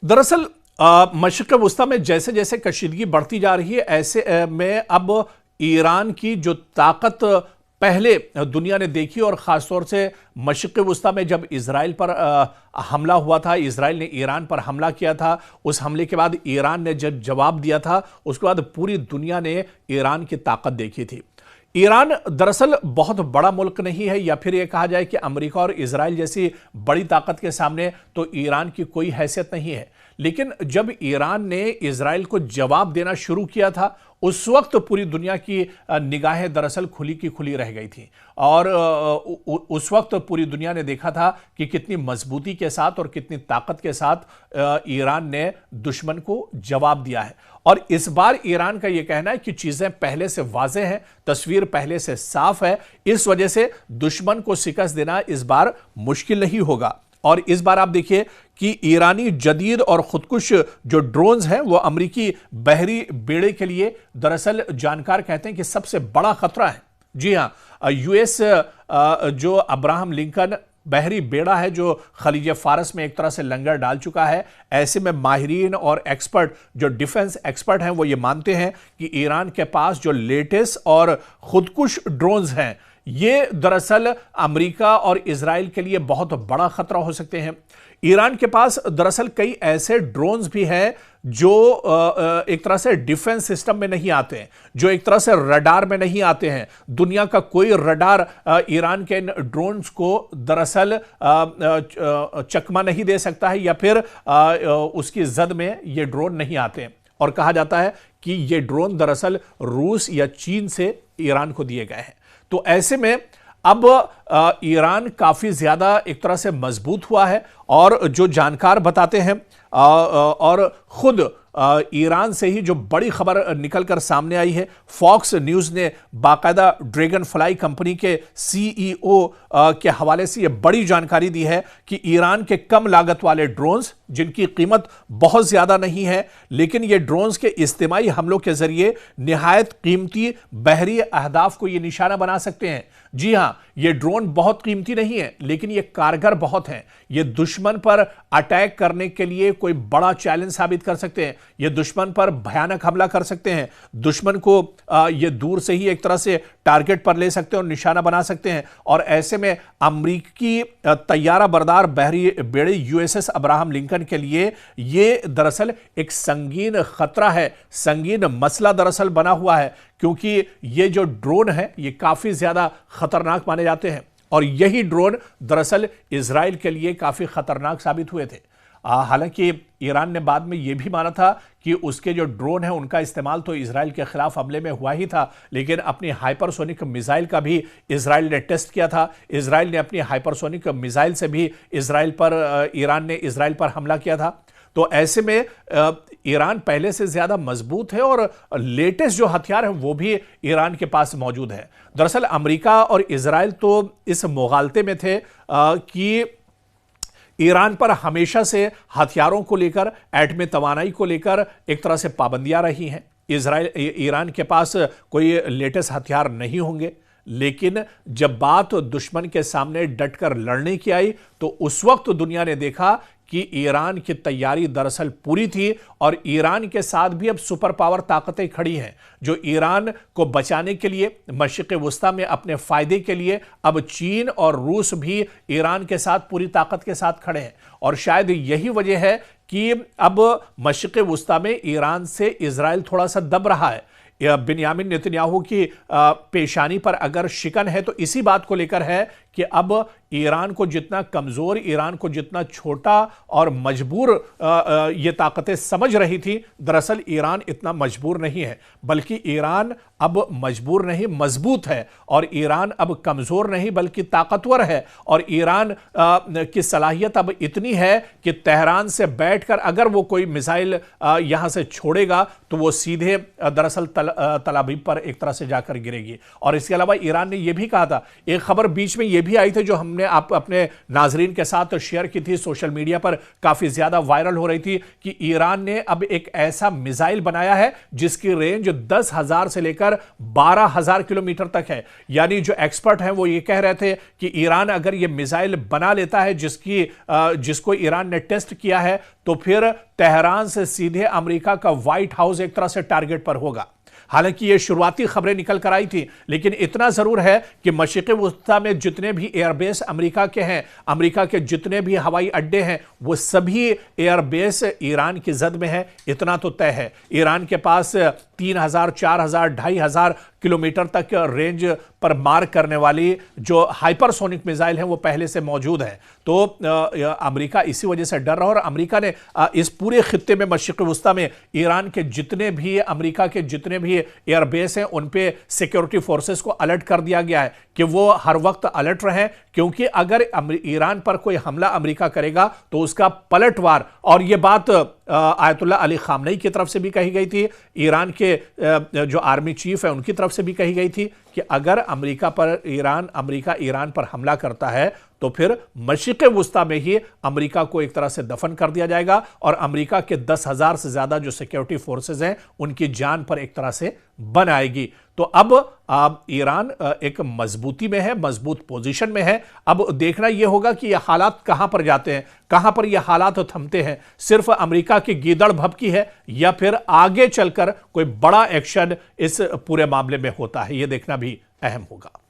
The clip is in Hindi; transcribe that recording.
दरअसल मशरिक़ वस्ता में जैसे जैसे कशीदगी बढ़ती जा रही है, ऐसे में अब ईरान की जो ताकत पहले दुनिया ने देखी और ख़ासतौर से मशरिक़ वस्ता में जब इजराइल पर हमला हुआ था, इजराइल ने ईरान पर हमला किया था, उस हमले के बाद ईरान ने जब जवाब दिया था, उसके बाद पूरी दुनिया ने ईरान की ताकत देखी थी। ईरान दरअसल बहुत बड़ा मुल्क नहीं है, या फिर यह कहा जाए कि अमेरिका और इजराइल जैसी बड़ी ताकत के सामने तो ईरान की कोई हैसियत नहीं है। लेकिन जब ईरान ने इजराइल को जवाब देना शुरू किया था, उस वक्त पूरी दुनिया की निगाहें दरअसल खुली की खुली रह गई थी और उस वक्त पूरी दुनिया ने देखा था कि कितनी मजबूती के साथ और कितनी ताकत के साथ ईरान ने दुश्मन को जवाब दिया है। और इस बार ईरान का यह कहना है कि चीजें पहले से वाज़ेह हैं, तस्वीर पहले से साफ है, इस वजह से दुश्मन को शिकस्त देना इस बार मुश्किल नहीं होगा। और इस बार आप देखिए कि ईरानी जदीद और खुदकुश जो ड्रोन्स हैं वो अमेरिकी बहरी बेड़े के लिए दरअसल जानकार कहते हैं कि सबसे बड़ा खतरा है। जी हां, यूएस जो अब्राहम लिंकन बहरी बेड़ा है जो खलीज फारस में एक तरह से लंगर डाल चुका है, ऐसे में माहिरीन और एक्सपर्ट जो डिफेंस एक्सपर्ट हैं वो ये मानते हैं कि ईरान के पास जो लेटेस्ट और खुदकुश ड्रोन्स हैं ये दरअसल अमेरिका और इजराइल के लिए बहुत बड़ा खतरा हो सकते हैं। ईरान के पास दरअसल कई ऐसे ड्रोन्स भी हैं जो एक तरह से डिफेंस सिस्टम में नहीं आते हैं, जो एक तरह से रडार में नहीं आते हैं। दुनिया का कोई रडार ईरान के इन ड्रोन्स को दरअसल चकमा नहीं दे सकता है, या फिर उसकी जद में ये ड्रोन नहीं आते हैं। और कहा जाता है कि ये ड्रोन दरअसल रूस या चीन से ईरान को दिए गए हैं। तो ऐसे में अब ईरान काफी ज्यादा एक तरह से मजबूत हुआ है और जो जानकार बताते हैं और खुद ईरान से ही जो बड़ी खबर निकलकर सामने आई है, फॉक्स न्यूज ने बाकायदा ड्रैगन फ्लाई कंपनी के सीईओ के हवाले से यह बड़ी जानकारी दी है कि ईरान के कम लागत वाले ड्रोन्स, जिनकी कीमत बहुत ज्यादा नहीं है, लेकिन ये ड्रोन्स के इज्तिमाई हमलों के जरिए निहायत कीमती बहरी अहदाफ को ये निशाना बना सकते हैं। जी हां, ये ड्रोन बहुत कीमती नहीं है, लेकिन ये कारगर बहुत हैं। ये दुश्मन पर अटैक करने के लिए कोई बड़ा चैलेंज साबित कर सकते हैं। ये दुश्मन पर भयानक हमला कर सकते हैं, दुश्मन को ये दूर से ही एक तरह से टारगेट पर ले सकते हैं और निशाना बना सकते हैं। और ऐसे में अमरीकी तैयारा बरदार बहरी बेड़े यूएसएस अब्राहम लिंकन के लिए ये दरअसल एक संगीन खतरा है, संगीन मसला दरअसल बना हुआ है, क्योंकि ये जो ड्रोन है ये काफी ज्यादा खतरनाक माने जाते हैं और यही ड्रोन दरअसल इजराइल के लिए काफी खतरनाक साबित हुए थे। हालांकि ईरान ने बाद में यह भी माना था कि उसके जो ड्रोन है उनका इस्तेमाल तो इजराइल के खिलाफ हमले में हुआ ही था, लेकिन अपनी हाइपरसोनिक मिसाइल का भी इजराइल ने टेस्ट किया था। इजराइल ने अपनी हाइपरसोनिक मिसाइल से भी ईरान ने इजराइल पर हमला किया था। तो ऐसे में ईरान पहले से ज्यादा मजबूत है और लेटेस्ट जो हथियार है वो भी ईरान के पास मौजूद है। दरअसल अमेरिका और इजराइल तो इस मुगालते में थे कि ईरान पर हमेशा से हथियारों को लेकर, एटमी तवानाई को लेकर एक तरह से पाबंदियां रही हैं। ईरान के पास कोई लेटेस्ट हथियार नहीं होंगे, लेकिन जब बात दुश्मन के सामने डटकर लड़ने की आई तो उस वक्त दुनिया ने देखा कि ईरान की तैयारी दरअसल पूरी थी और ईरान के साथ भी अब सुपर पावर ताकतें खड़ी हैं, जो ईरान को बचाने के लिए मशरिक़ वस्ता में अपने फायदे के लिए अब चीन और रूस भी ईरान के साथ पूरी ताकत के साथ खड़े हैं। और शायद यही वजह है कि अब मशरिक़ वस्ता में ईरान से इजराइल थोड़ा सा दब रहा है। बिन्यामिन नेतन्याहू की पेशानी पर अगर शिकन है तो इसी बात को लेकर है कि अब ईरान को जितना कमजोर, ईरान को जितना छोटा और मजबूर ये ताकतें समझ रही थी, दरअसल ईरान इतना मजबूर नहीं है, बल्कि ईरान अब मजबूर नहीं मजबूत है और ईरान अब कमजोर नहीं बल्कि ताकतवर है। और ईरान की सलाहियत अब इतनी है कि तेहरान से बैठकर अगर वो कोई मिसाइल यहां से छोड़ेगा तो वो सीधे दरअसल तल अबीब पर एक तरह से जाकर गिरेगी। और इसके अलावा ईरान ने यह भी कहा था, एक खबर बीच में यह भी आई थी जो हमने आप अपने नाजरीन के साथ शेयर की थी, सोशल मीडिया पर काफी ज्यादा वायरल हो रही थी कि ईरान ने अब एक ऐसा मिसाइल बनाया है जिसकी रेंज 10,000 से लेकर 12,000 किलोमीटर तक है। यानी जो एक्सपर्ट हैं वो ये कह रहे थे कि ईरान अगर ये मिसाइल बना लेता है जिसको ईरान ने टेस्ट किया है, तो फिर तेहरान से सीधे अमेरिका का व्हाइट हाउस एक तरह से टारगेट पर होगा। हालांकि ये शुरुआती खबरें निकल कर आई थी, लेकिन इतना जरूर है कि मशरिक़ वस्ता में जितने भी एयरबेस अमेरिका के हैं, अमेरिका के जितने भी हवाई अड्डे हैं, वो सभी एयरबेस ईरान की जद में है। इतना तो तय है, ईरान के पास 3,000, 4,000, 2,500 किलोमीटर तक रेंज पर मार करने वाली जो हाइपरसोनिक मिसाइल हैं वो पहले से मौजूद हैं। तो अमेरिका इसी वजह से डर रहा, और अमेरिका ने इस पूरे खित्ते में मशरिक़ वस्ता में ईरान के जितने भी, अमेरिका के जितने भी एयरबेस हैं, उन पे सिक्योरिटी फोर्सेस को अलर्ट कर दिया गया है कि वो हर वक्त अलर्ट रहें, क्योंकि अगर ईरान पर कोई हमला अमेरिका करेगा तो उसका पलटवार, और ये बात आयतुल्लाह अली खामनेई की तरफ से भी कही गई थी, ईरान के जो आर्मी चीफ है उनकी तरफ से भी कही गई थी कि अगर अमेरिका ईरान पर हमला करता है तो फिर मशरिक़ वस्ता में ही अमेरिका को एक तरह से दफन कर दिया जाएगा, और अमेरिका के 10,000 से ज्यादा जो सिक्योरिटी फोर्सेस हैं उनकी जान पर एक तरह से बन आएगी। तो अब ईरान एक मजबूती में है, मजबूत पोजीशन में है। अब देखना यह होगा कि यह हालात कहां पर जाते हैं, कहां पर यह हालात थमते हैं। सिर्फ अमेरिका की गीदड़ भभकी है या फिर आगे चलकर कोई बड़ा एक्शन इस पूरे मामले में होता है, यह देखना भी अहम होगा।